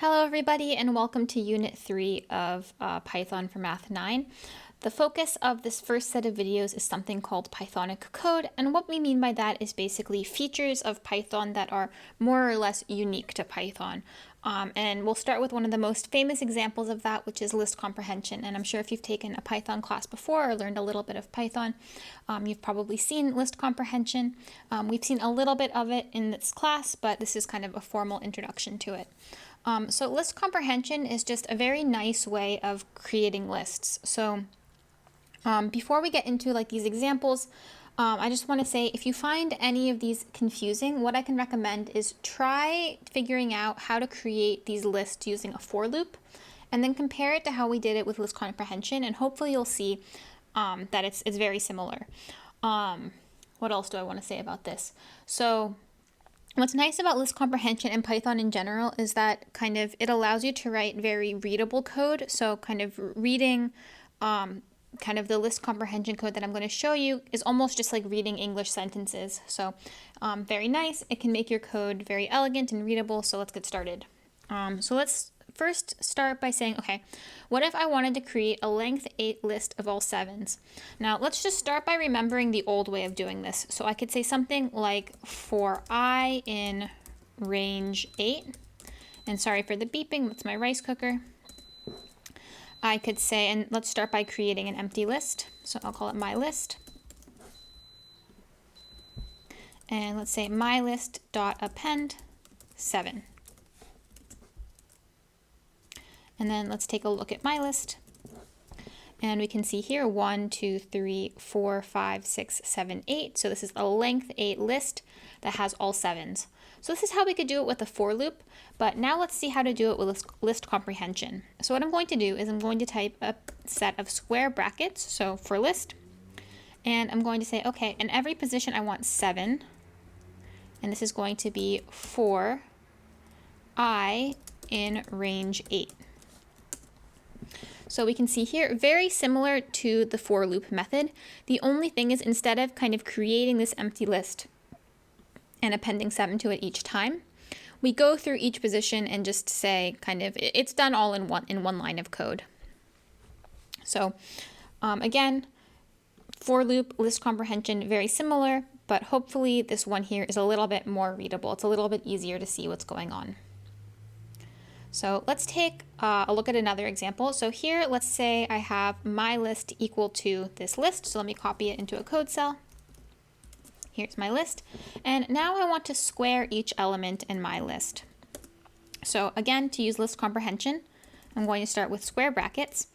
Hello everybody and welcome to Unit 3 of Python for Math 9. The focus of this first set of videos is something called Pythonic code, and what we mean by that is basically features of Python that are more or less unique to Python. And we'll start with one of the most famous examples of that, which is list comprehension. And I'm sure if you've taken a Python class before or learned a little bit of Python, you've probably seen list comprehension. We've seen a little bit of it in this class, but this is kind of a formal introduction to it. So list comprehension is just a very nice way of creating lists. So before we get into like these examples, I just want to say if you find any of these confusing, what I can recommend is try figuring out how to create these lists using a for loop and then compare it to how we did it with list comprehension, and hopefully you'll see that it's very similar. What else do I want to say about this? So what's nice about list comprehension and Python in general is that it allows you to write very readable code. So reading the list comprehension code that I'm going to show you is almost just like reading English sentences. So very nice. It can make your code very elegant and readable. So let's get started. So let's first start by saying, okay, what if I wanted to create a length 8 list of all 7s? Now let's just start by remembering the old way of doing this. So I could say something like for I in range 8, and sorry for the beeping, that's my rice cooker. I could say, and let's start by creating an empty list. So I'll call it my list. And let's say my list dot append 7. And then let's take a look at my list. And we can see here 1, 2, 3, 4, 5, 6, 7, 8. So this is a length 8 list that has all 7s. So this is how we could do it with a for loop, but now let's see how to do it with list comprehension. So what I'm going to do is I'm going to type a set of square brackets, so for list, and I'm going to say, okay, in every position I want 7, and this is going to be for I in range 8. So we can see here, very similar to the for loop method. The only thing is instead of creating this empty list and appending 7 to it each time, we go through each position and just say it's done all in one line of code. So again, for loop, list comprehension, very similar, but hopefully this one here is a little bit more readable. It's a little bit easier to see what's going on. So let's take a look at another example. So here, let's say I have my list equal to this list. So let me copy it into a code cell. Here's my list. And now I want to square each element in my list. So again, to use list comprehension, I'm going to start with square brackets.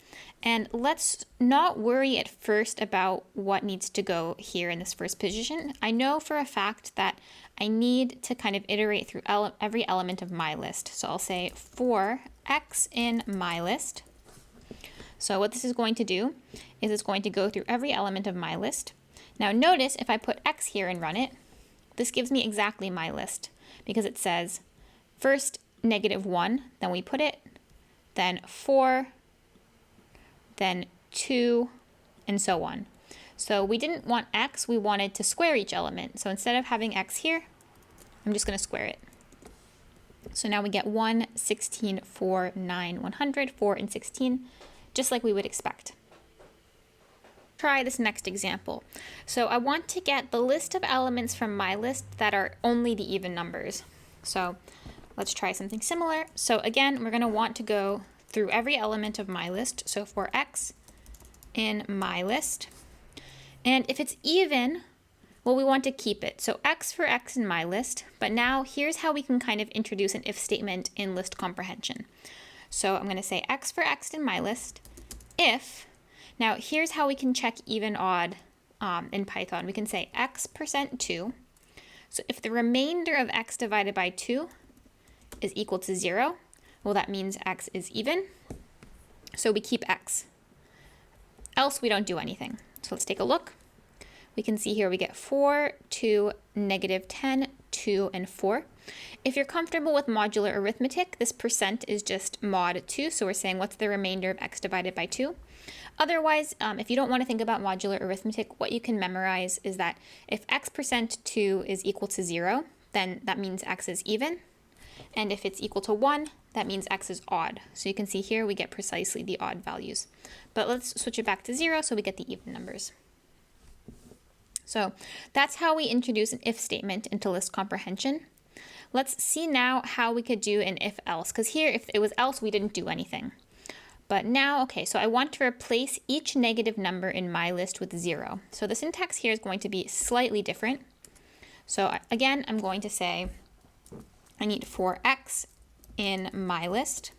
And let's not worry at first about what needs to go here in this first position. I know for a fact that I need to iterate through every element of my list. So I'll say for x in my list. So what this is going to do is it's going to go through every element of my list. Now notice if I put x here and run it, this gives me exactly my list because it says first -1, then we put it, then 4, then 2, and so on. So we didn't want x, we wanted to square each element. So instead of having x here, I'm just going to square it. So now we get 1, 16, 4, 9, 100, 4, and 16, just like we would expect. Try this next example. So I want to get the list of elements from my list that are only the even numbers. So let's try something similar. So again, we're going to want to go through every element of my list. So for x in my list. And if it's even, well, we want to keep it. So x for x in my list. But now here's how we can introduce an if statement in list comprehension. So I'm going to say x for x in my list if. Now here's how we can check even odd in Python. We can say x%2. So if the remainder of x divided by 2 is equal to 0, well, that means x is even. So we keep x. Else we don't do anything. So let's take a look. We can see here we get 4, 2, -10, 2, and 4. If you're comfortable with modular arithmetic, this percent is just mod 2. So we're saying what's the remainder of x divided by 2? Otherwise, if you don't want to think about modular arithmetic, what you can memorize is that if x%2 is equal to 0, then that means x is even. And if it's equal to 1, that means x is odd. So you can see here we get precisely the odd values. But let's switch it back to 0 so we get the even numbers. So that's how we introduce an if statement into list comprehension. Let's see now how we could do an if else, because here if it was else we didn't do anything. But now, okay, so I want to replace each negative number in my list with 0. So the syntax here is going to be slightly different. So again, I'm going to say I need for x in my list.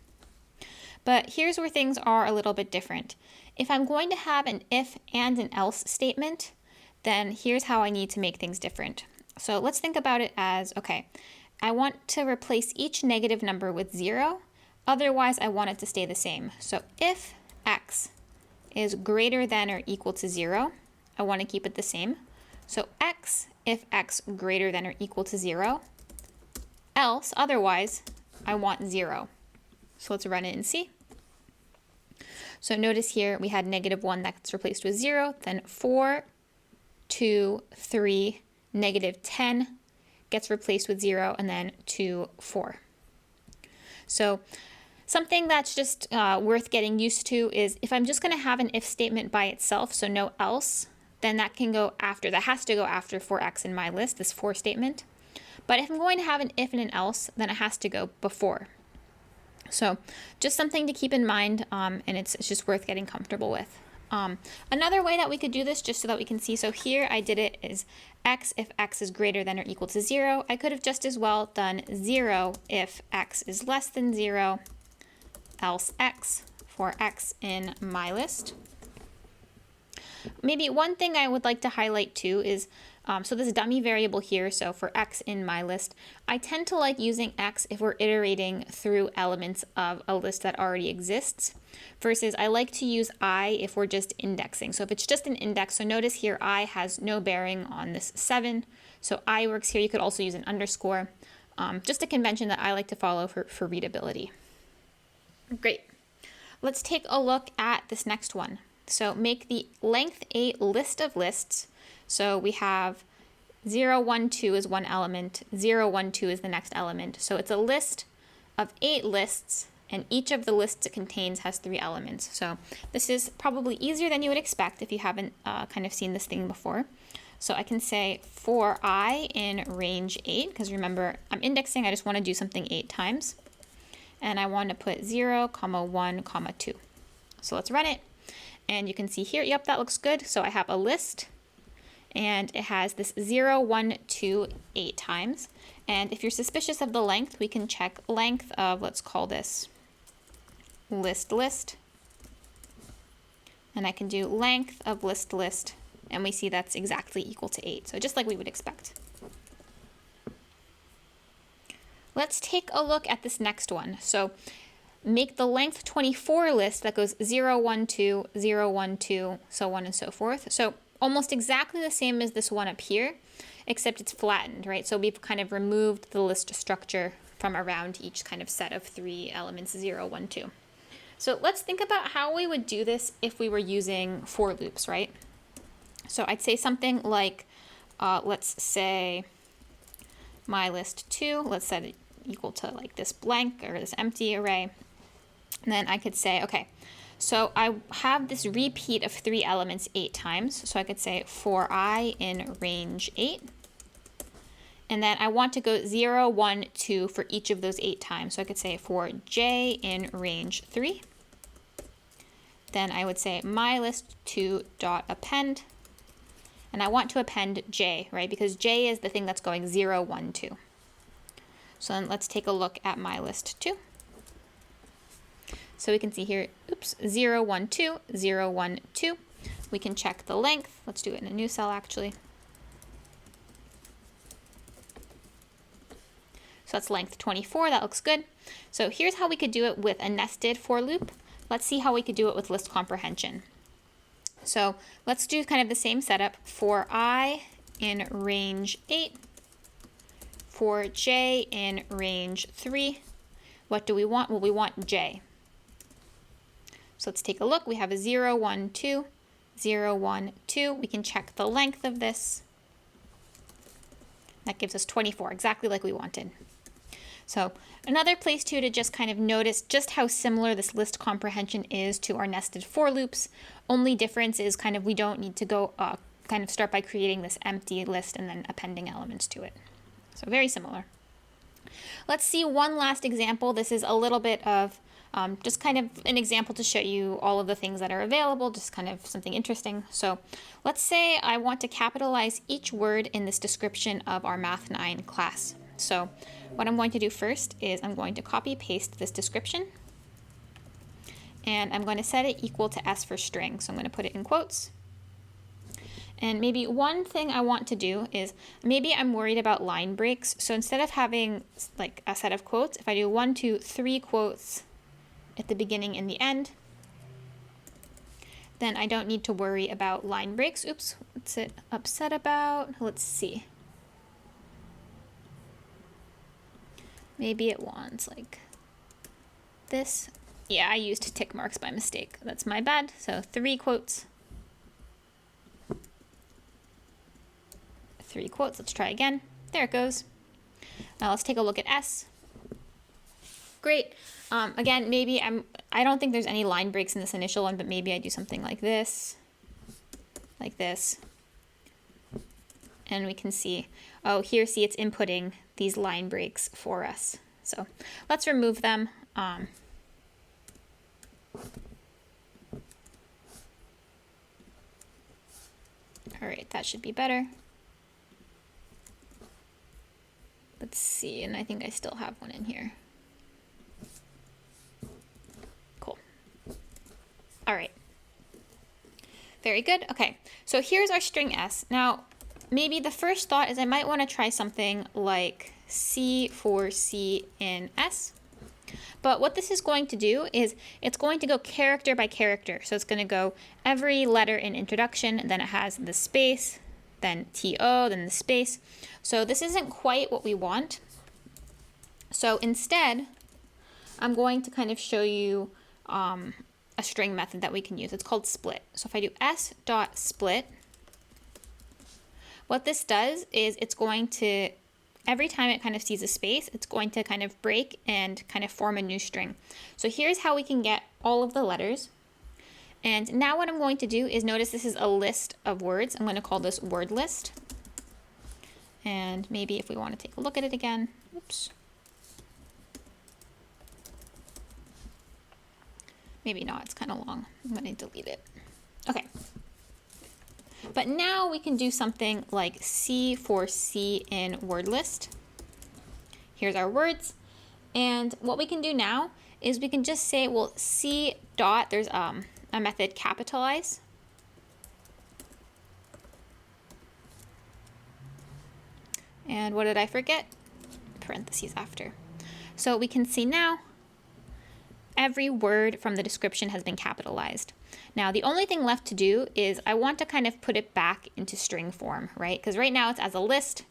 But here's where things are a little bit different. If I'm going to have an if and an else statement, then here's how I need to make things different. So let's think about it as, okay, I want to replace each negative number with 0. Otherwise, I want it to stay the same. So if x is greater than or equal to 0, I want to keep it the same. So if x greater than or equal to 0, else, otherwise, I want 0. So let's run it and see. So notice here we had -1 that's replaced with 0, then 4, 2, 3, -10 gets replaced with 0, and then 2, 4. So something that's just worth getting used to is if I'm just going to have an if statement by itself, so no else, then that can go after. That has to go after for x in my list, this for statement. But if I'm going to have an if and an else, then it has to go before. So just something to keep in mind, and it's just worth getting comfortable with. Another way that we could do this, just so that we can see, so here I did it is x if x is greater than or equal to 0. I could have just as well done 0 if x is less than 0, else x for x in my list. Maybe one thing I would like to highlight too is, so this dummy variable here, so for x in my list, I tend to like using x if we're iterating through elements of a list that already exists, versus I like to use I if we're just indexing. So if it's just an index, so notice here I has no bearing on this 7, so I works here. You could also use an underscore, just a convention that I like to follow for readability. Great. Let's take a look at this next one. So make the length a list of lists. So we have 0, 1, 2 is one element, 0, 1, 2 is the next element. So it's a list of 8 lists, and each of the lists it contains has 3 elements. So this is probably easier than you would expect if you haven't kind of seen this thing before. So I can say for I in range 8, because remember I'm indexing, I just want to do something 8 times. And I want to put 0, 1, 2. So let's run it. And you can see here, yep, that looks good. So I have a list, and it has this 0, 1, 2, 8 times. And if you're suspicious of the length, we can check length of, let's call this list. And I can do length of list, and we see that's exactly equal to 8. So just like we would expect. Let's take a look at this next one. So make the length 24 list that goes 0, 1, 2, 0, 1, 2, so on and so forth. So almost exactly the same as this one up here, except it's flattened, right? So we've kind of removed the list structure from around each kind of set of 3 elements, 0, 1, 2. So let's think about how we would do this if we were using for loops, right? So I'd say something like, let's say my list 2, let's set it equal to like this blank or this empty array. And then I could say, okay, so I have this repeat of 3 elements 8 times. So I could say for I in range 8. And then I want to go 0, 1, 2 for each of those 8 times. So I could say for j in range 3. Then I would say my list 2 dot append. And I want to append j, right? Because j is the thing that's going 0, 1, 2. So then let's take a look at my list 2. So we can see here, oops, 0, 1, 2, 0, 1, 2. We can check the length. Let's do it in a new cell actually. So that's length 24, that looks good. So here's how we could do it with a nested for loop. Let's see how we could do it with list comprehension. So let's do kind of the same setup for I in range 8, for j in range 3. What do we want? Well, we want j. So let's take a look. We have a 0, 1, 2, 0, 1, 2. We can check the length of this. That gives us 24, exactly like we wanted. So another place too to just kind of notice just how similar this list comprehension is to our nested for loops. Only difference is kind of we don't need to go kind of start by creating this empty list and then appending elements to it. So very similar. Let's see one last example. This is a little bit of just kind of an example to show you all of the things that are available, just kind of something interesting. So let's say I want to capitalize each word in this description of our Math 9 class. So what I'm going to do first is I'm going to copy paste this description, and I'm going to set it equal to S for string. So I'm going to put it in quotes. And maybe one thing I want to do is, maybe I'm worried about line breaks. So instead of having like a set of quotes, if I do 1, 2, 3 quotes at the beginning and the end, then I don't need to worry about line breaks. Oops, what's it upset about? Let's see. Maybe it wants like this. Yeah, I used tick marks by mistake. That's my bad. So 3 quotes. 3 quotes. Let's try again. There it goes. Now let's take a look at S. Great. Again, maybe I don't think there's any line breaks in this initial one, but maybe I do something like this, and we can see, oh, here, see, it's inputting these line breaks for us. So let's remove them. All right, that should be better. Let's see, and I think I still have one in here. Cool. All right. Very good. Okay, so here's our string S. Now, maybe the first thought is I might want to try something like C for C in S. But what this is going to do is it's going to go character by character. So it's going to go every letter in introduction, then it has the space, then TO, then the space. So this isn't quite what we want. So instead, I'm going to kind of show you a string method that we can use. It's called split. So if I do s.split, what this does is it's going to, every time it kind of sees a space, it's going to kind of break and kind of form a new string. So here's how we can get all of the letters. And now what I'm going to do is, notice this is a list of words. I'm going to call this word list. And maybe if we want to take a look at it again, oops. Maybe not, it's kind of long. I'm going to delete it. Okay. But now we can do something like C for C in word list. Here's our words. And what we can do now is we can just say, well, C dot, there's a method capitalize. And what did I forget? Parentheses after. So we can see now every word from the description has been capitalized. Now the only thing left to do is I want to kind of put it back into string form, right? Because right now it's as a list,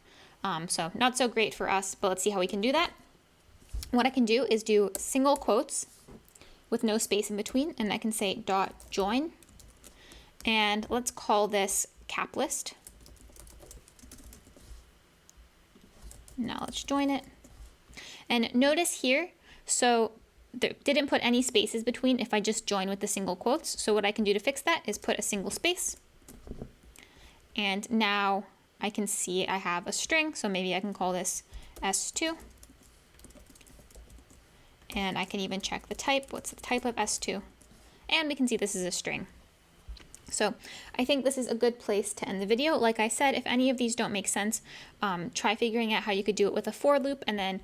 so not so great for us, but let's see how we can do that. What I can do is do single quotes with no space in between, and I can say dot join, and let's call this cap list. Now let's join it. And notice here, so there didn't put any spaces between if I just join with the single quotes. So what I can do to fix that is put a single space. And now I can see I have a string, so maybe I can call this S2. And I can even check the type. What's the type of S2? And we can see this is a string. So I think this is a good place to end the video. Like I said, if any of these don't make sense, try figuring out how you could do it with a for loop, and then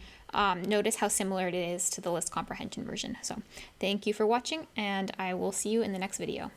notice how similar it is to the list comprehension version. So thank you for watching, and I will see you in the next video.